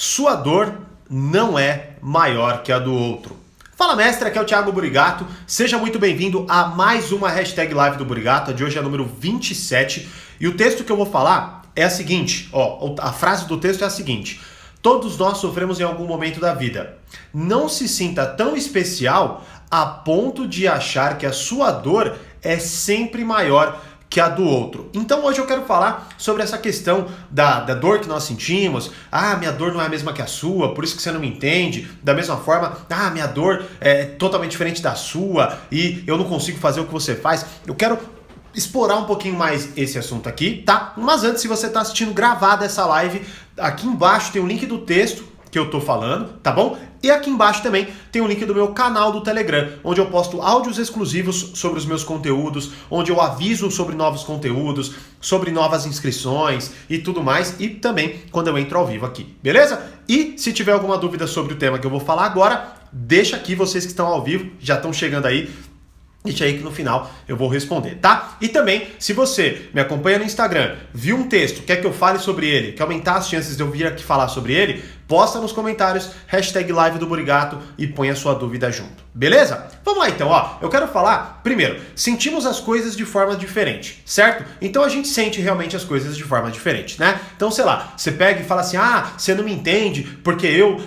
Sua dor não é maior que a do outro. Fala mestre, aqui é o Thiago Burigato, seja muito bem-vindo a mais uma hashtag live do Burigato, a de hoje é a número 27, e o texto que eu vou falar é a seguinte, a frase do texto é a seguinte: todos nós sofremos em algum momento da vida. Não se sinta tão especial a ponto de achar que a sua dor é sempre maior que a do outro. Então hoje eu quero falar sobre essa questão da dor que nós sentimos. Minha dor não é a mesma que a sua, por isso que você não me entende. Da mesma forma, minha dor é totalmente diferente da sua e eu não consigo fazer o que você faz. Eu quero explorar um pouquinho mais esse assunto aqui, tá? Mas antes, se você está assistindo gravada essa live, aqui embaixo tem o link do texto que eu tô falando, tá bom? E aqui embaixo também tem o link do meu canal do Telegram, onde eu posto áudios exclusivos sobre os meus conteúdos, onde eu aviso sobre novos conteúdos, sobre novas inscrições e tudo mais, e também quando eu entro ao vivo aqui, beleza? E se tiver alguma dúvida sobre o tema que eu vou falar agora, deixa aqui, vocês que estão ao vivo, já estão chegando aí, deixa aí que no final eu vou responder, tá? E também, se você me acompanha no Instagram, viu um texto, quer que eu fale sobre ele, quer aumentar as chances de eu vir aqui falar sobre ele, posta nos comentários, hashtag live do Burigato e põe a sua dúvida junto, beleza? Vamos lá então, eu quero falar, primeiro, sentimos as coisas de forma diferente, certo? Então a gente sente realmente as coisas de forma diferente, né? Então, sei lá, você pega e fala assim, você não me entende porque eu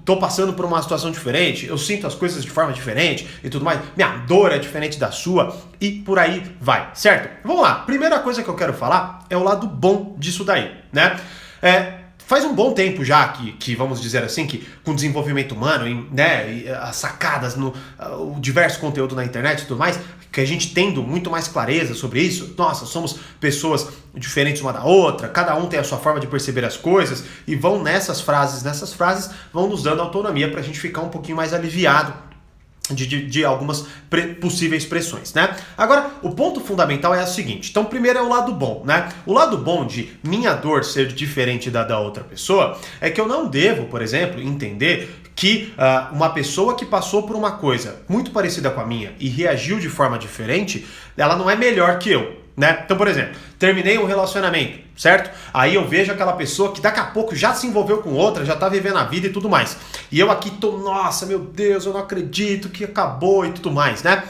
tô passando por uma situação diferente, eu sinto as coisas de forma diferente e tudo mais, minha dor é diferente da sua e por aí vai, certo? Vamos lá, primeira coisa que eu quero falar é o lado bom disso daí, né? Faz um bom tempo já que vamos dizer assim, que com o desenvolvimento humano, né, as sacadas, o diverso conteúdo na internet e tudo mais, que a gente tendo muito mais clareza sobre isso, nossa, somos pessoas diferentes uma da outra, cada um tem a sua forma de perceber as coisas e vão nessas frases vão nos dando autonomia pra gente ficar um pouquinho mais aliviado de algumas possíveis pressões, né? Agora, o ponto fundamental é o seguinte. Então, primeiro é o lado bom, né? O lado bom de minha dor ser diferente da outra pessoa é que eu não devo, por exemplo, entender que uma pessoa que passou por uma coisa muito parecida com a minha e reagiu de forma diferente, ela não é melhor que eu, né? Então, por exemplo, terminei um relacionamento, certo? Aí eu vejo aquela pessoa que daqui a pouco já se envolveu com outra, já tá vivendo a vida e tudo mais. E eu aqui tô, nossa, meu Deus, eu não acredito que acabou e tudo mais, né?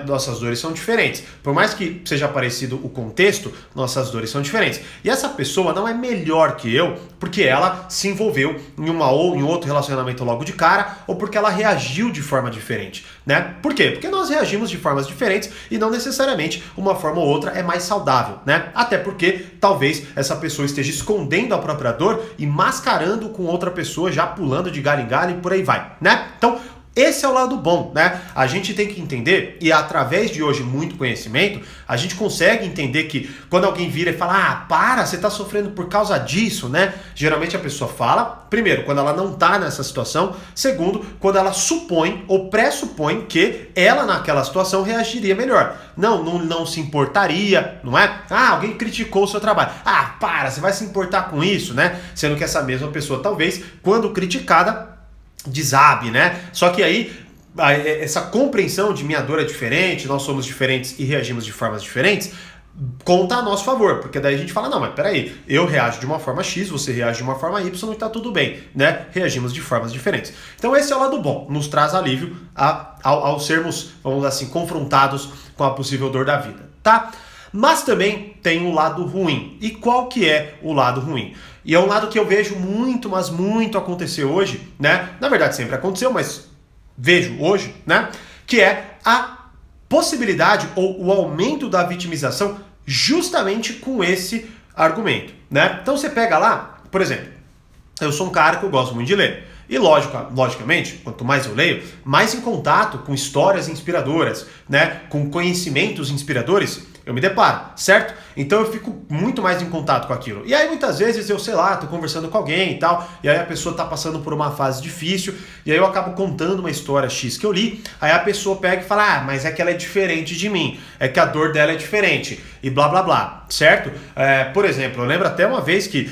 Nossas dores são diferentes. Por mais que seja parecido o contexto, nossas dores são diferentes. E essa pessoa não é melhor que eu porque ela se envolveu em uma ou em outro relacionamento logo de cara ou porque ela reagiu de forma diferente, né? Por quê? Porque nós reagimos de formas diferentes e não necessariamente uma forma ou outra é mais saudável, né? Até porque talvez essa pessoa esteja escondendo a própria dor e mascarando com outra pessoa, já pulando de galho em galho e por aí vai, né? Então, esse é o lado bom, né? A gente tem que entender, e através de hoje muito conhecimento, a gente consegue entender que quando alguém vira e fala, você tá sofrendo por causa disso, né? Geralmente a pessoa fala, primeiro, quando ela não tá nessa situação, segundo, quando ela supõe ou pressupõe que ela naquela situação reagiria melhor. Não se importaria, não é? Alguém criticou o seu trabalho. Você vai se importar com isso, né? Sendo que essa mesma pessoa, talvez, quando criticada, desabe, né? Só que aí essa compreensão de minha dor é diferente, nós somos diferentes e reagimos de formas diferentes, conta a nosso favor, porque daí a gente fala, não, mas peraí, eu reajo de uma forma X, você reage de uma forma Y e tá tudo bem, né? Reagimos de formas diferentes. Então esse é o lado bom, nos traz alívio ao sermos, vamos assim, confrontados com a possível dor da vida, tá? Mas também tem um lado ruim. E qual que é o lado ruim? E é um lado que eu vejo muito, mas muito acontecer hoje, né? Na verdade sempre aconteceu, mas vejo hoje, né? Que é a possibilidade ou o aumento da vitimização justamente com esse argumento, né? Então você pega lá, por exemplo, eu sou um cara que eu gosto muito de ler. E logicamente, quanto mais eu leio, mais em contato com histórias inspiradoras, né? Com conhecimentos inspiradores, eu me deparo, certo? Então eu fico muito mais em contato com aquilo. E aí muitas vezes eu, tô conversando com alguém e tal, e aí a pessoa tá passando por uma fase difícil, e aí eu acabo contando uma história X que eu li, aí a pessoa pega e fala, mas é que ela é diferente de mim, é que a dor dela é diferente, e blá blá blá, certo? Por exemplo, eu lembro até uma vez que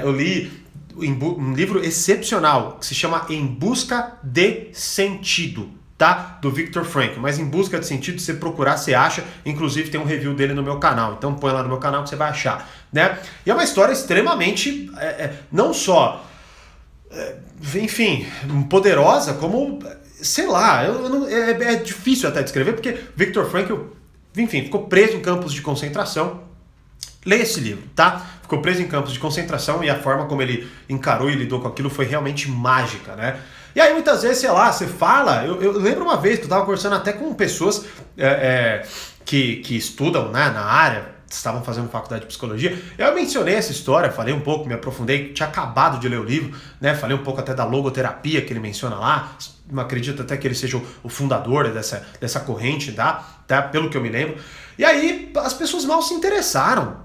eu li um livro excepcional, que se chama Em Busca de Sentido, tá? Do Viktor Frankl, mas Em Busca de Sentido, se você procurar, você acha, inclusive tem um review dele no meu canal, então põe lá no meu canal que você vai achar, né? E é uma história extremamente, não só enfim, poderosa como, sei lá, é difícil até descrever, porque Viktor Frankl, enfim, ficou preso em campos de concentração. Leia esse livro, tá? Ficou preso em campos de concentração e a forma como ele encarou e lidou com aquilo foi realmente mágica, né? E aí muitas vezes, sei lá, você fala... Eu lembro uma vez que eu tava conversando até com pessoas que estudam, né, na área, estavam fazendo faculdade de psicologia. Eu mencionei essa história, falei um pouco, me aprofundei, tinha acabado de ler o livro, né? Falei um pouco até da logoterapia que ele menciona lá. Acredito até que ele seja o fundador dessa corrente, tá? Pelo que eu me lembro. E aí as pessoas mal se interessaram,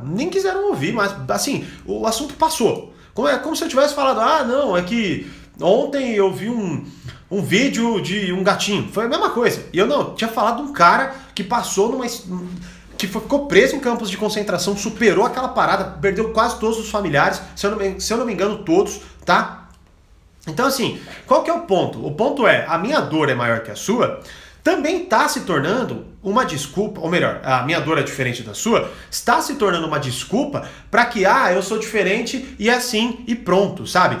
nem quiseram ouvir, mas assim, o assunto passou. É como se eu tivesse falado, não, é que ontem eu vi um vídeo de um gatinho. Foi a mesma coisa. E eu tinha falado de um cara que passou que ficou preso em campos de concentração, superou aquela parada, perdeu quase todos os familiares, se eu não me engano, todos, tá? Então assim, qual que é o ponto? O ponto é, a minha dor é maior que a sua, também está se tornando uma desculpa, ou melhor, a minha dor é diferente da sua, está se tornando uma desculpa para que, eu sou diferente e é assim e pronto, sabe?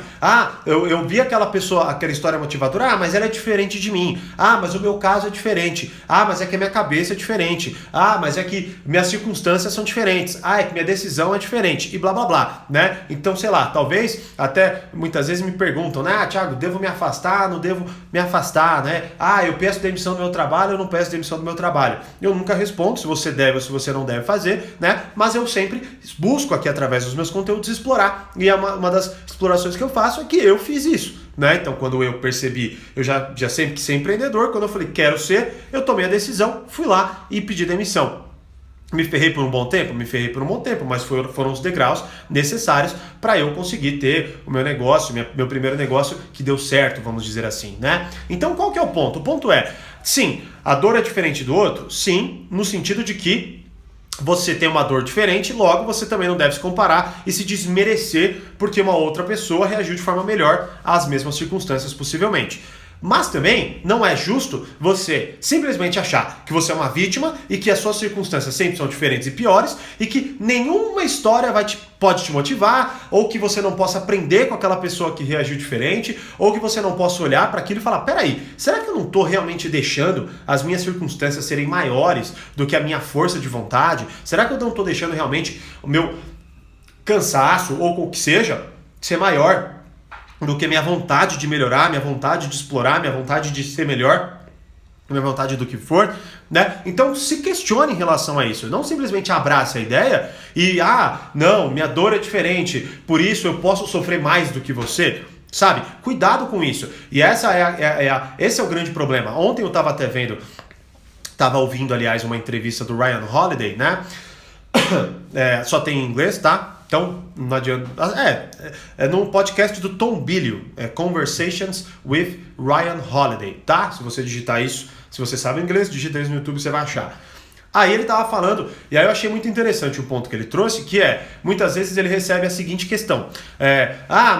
Eu vi aquela pessoa, aquela história motivadora, mas ela é diferente de mim, mas o meu caso é diferente, mas é que a minha cabeça é diferente, mas é que minhas circunstâncias são diferentes, é que minha decisão é diferente e blá blá blá, né? Então, sei lá, talvez até muitas vezes me perguntam, né, Thiago, devo me afastar, não devo me afastar, né? Eu peço demissão do meu trabalho, eu não peço demissão do meu trabalho. Eu nunca respondo se você deve ou se você não deve fazer, né? Mas eu sempre busco aqui através dos meus conteúdos explorar. E uma das explorações que eu faço é que eu fiz isso, né? Então quando eu percebi, eu já sempre quis ser empreendedor, quando eu falei quero ser, eu tomei a decisão, fui lá e pedi demissão. Me ferrei por um bom tempo? Me ferrei por um bom tempo, mas foram os degraus necessários para eu conseguir ter o meu negócio, meu primeiro negócio que deu certo, vamos dizer assim, né? Então qual que é o ponto? O ponto é, sim, a dor é diferente do outro? Sim, no sentido de que você tem uma dor diferente, logo você também não deve se comparar e se desmerecer porque uma outra pessoa reagiu de forma melhor às mesmas circunstâncias possivelmente. Mas também não é justo você simplesmente achar que você é uma vítima e que as suas circunstâncias sempre são diferentes e piores e que nenhuma história pode te motivar, ou que você não possa aprender com aquela pessoa que reagiu diferente, ou que você não possa olhar para aquilo e falar, peraí, será que eu não estou realmente deixando as minhas circunstâncias serem maiores do que a minha força de vontade? Será que eu não estou deixando realmente o meu cansaço, ou o que seja, ser maior do que minha vontade de melhorar, minha vontade de explorar, minha vontade de ser melhor, minha vontade do que for, né? Então se questione em relação a isso, não simplesmente abrace a ideia e, não, minha dor é diferente, por isso eu posso sofrer mais do que você, sabe? Cuidado com isso. E esse é o grande problema. Ontem eu estava ouvindo, aliás, uma entrevista do Ryan Holiday, né? Só tem em inglês, tá? Então, não adianta. É no podcast do Tom Bilyeu, Conversations with Ryan Holiday, tá? Se você digitar isso, se você sabe inglês, digita isso no YouTube, você vai achar. Aí ele tava falando, e aí eu achei muito interessante o ponto que ele trouxe, que muitas vezes ele recebe a seguinte questão.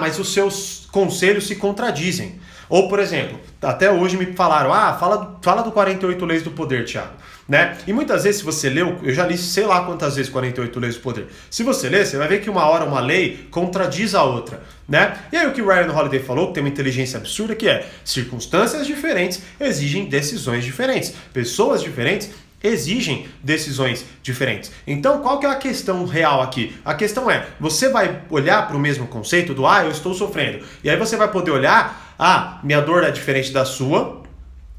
Mas os seus conselhos se contradizem. Ou, por exemplo, até hoje me falaram, fala do 48 Leis do Poder, Thiago. Né? E muitas vezes, se você leu, eu já li sei lá quantas vezes 48 Leis do Poder. Se você ler, você vai ver que uma hora uma lei contradiz a outra. Né? E aí o que o Ryan Holiday falou, que tem uma inteligência absurda, que circunstâncias diferentes exigem decisões diferentes. Pessoas diferentes exigem decisões diferentes. Então, qual que é a questão real aqui? A questão você vai olhar para o mesmo conceito do eu estou sofrendo. E aí você vai poder olhar, minha dor é diferente da sua.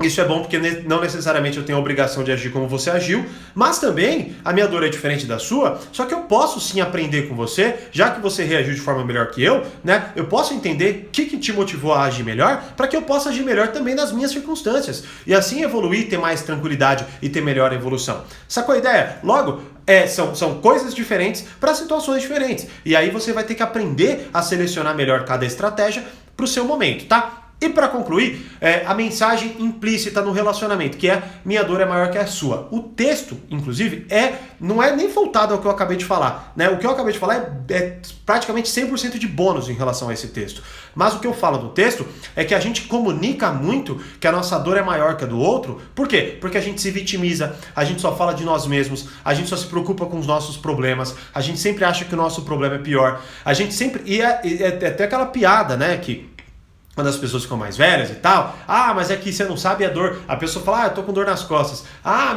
Isso é bom porque não necessariamente eu tenho a obrigação de agir como você agiu, mas também a minha dor é diferente da sua, só que eu posso sim aprender com você, já que você reagiu de forma melhor que eu, né? Eu posso entender o que te motivou a agir melhor, para que eu possa agir melhor também nas minhas circunstâncias. E assim evoluir, ter mais tranquilidade e ter melhor evolução. Sacou a ideia? Logo, são coisas diferentes para situações diferentes. E aí você vai ter que aprender a selecionar melhor cada estratégia para o seu momento, tá? E para concluir, a mensagem implícita no relacionamento, que é minha dor é maior que a sua. O texto, inclusive, não é nem voltado ao que eu acabei de falar, né? O que eu acabei de falar é praticamente 100% de bônus em relação a esse texto. Mas o que eu falo do texto é que a gente comunica muito que a nossa dor é maior que a do outro. Por quê? Porque a gente se vitimiza, a gente só fala de nós mesmos, a gente só se preocupa com os nossos problemas, a gente sempre acha que o nosso problema é pior, a gente sempre... E é até aquela piada, né, que... quando as pessoas ficam mais velhas e tal, mas é que você não sabe a dor, a pessoa fala, eu tô com dor nas costas,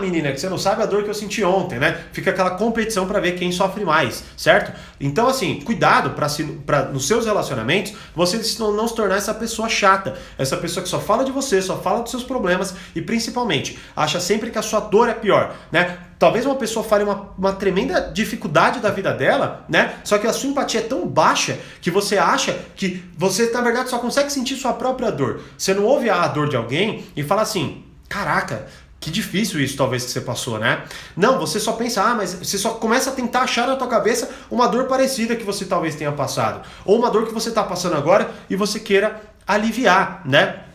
menina, é que você não sabe a dor que eu senti ontem, né? Fica aquela competição para ver quem sofre mais, certo? Então assim, cuidado para nos seus relacionamentos, você não se tornar essa pessoa chata, essa pessoa que só fala de você, só fala dos seus problemas e principalmente, acha sempre que a sua dor é pior, né? Talvez uma pessoa fale uma tremenda dificuldade da vida dela, né? Só que a sua empatia é tão baixa que você acha que você, na verdade, só consegue sentir sua própria dor. Você não ouve a dor de alguém e fala assim, caraca, que difícil isso talvez que você passou, né? Não, você só pensa, mas você só começa a tentar achar na tua cabeça uma dor parecida que você talvez tenha passado. Ou uma dor que você está passando agora e você queira aliviar, né?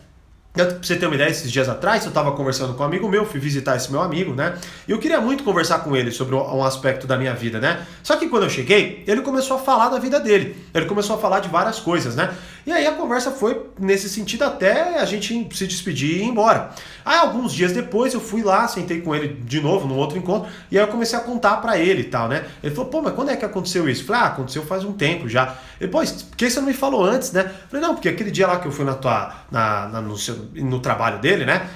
Pra você ter uma ideia, esses dias atrás eu estava conversando com um amigo meu, fui visitar esse meu amigo, né? E eu queria muito conversar com ele sobre um aspecto da minha vida, né? Só que quando eu cheguei, ele começou a falar da vida dele. Ele começou a falar de várias coisas, né? E aí a conversa foi nesse sentido até a gente se despedir e ir embora. Aí alguns dias depois eu fui lá, sentei com ele de novo num outro encontro, e aí eu comecei a contar pra ele e tal, né? Ele falou, pô, mas quando é que aconteceu isso? Eu falei, aconteceu faz um tempo já. Ele, pô, por que você não me falou antes, né? Eu falei, não, porque aquele dia lá que eu fui no trabalho dele, né?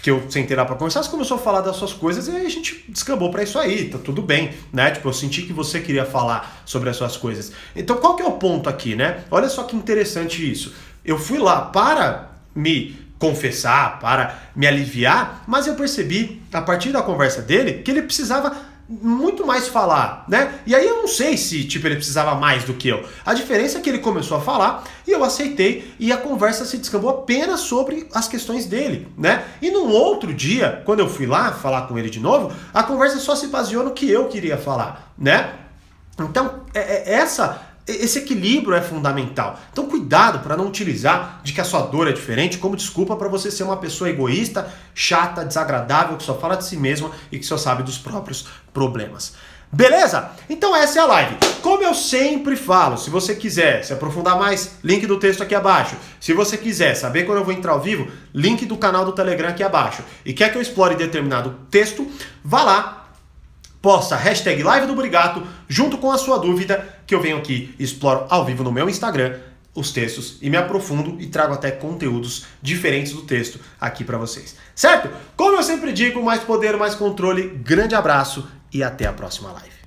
Que eu sentei lá pra conversar, você começou a falar das suas coisas e aí a gente descambou pra isso aí, tá tudo bem, né? Tipo, eu senti que você queria falar sobre as suas coisas. Então, qual que é o ponto aqui, né? Olha só que interessante isso. Eu fui lá para me confessar, para me aliviar, mas eu percebi, a partir da conversa dele, que ele precisava muito mais falar, né? E aí eu não sei se, ele precisava mais do que eu. A diferença é que ele começou a falar e eu aceitei e a conversa se descambou apenas sobre as questões dele, né? E num outro dia, quando eu fui lá falar com ele de novo, a conversa só se baseou no que eu queria falar, né? Então, esse equilíbrio é fundamental. Então cuidado para não utilizar de que a sua dor é diferente como desculpa para você ser uma pessoa egoísta, chata, desagradável, que só fala de si mesma e que só sabe dos próprios problemas. Beleza? Então essa é a live. Como eu sempre falo, se você quiser se aprofundar mais, link do texto aqui abaixo. Se você quiser saber quando eu vou entrar ao vivo, link do canal do Telegram aqui abaixo. E quer que eu explore determinado texto, vá lá. Posta hashtag live do Burigato junto com a sua dúvida que eu venho aqui e exploro ao vivo no meu Instagram os textos e me aprofundo e trago até conteúdos diferentes do texto aqui para vocês. Certo? Como eu sempre digo, mais poder, mais controle. Grande abraço e até a próxima live.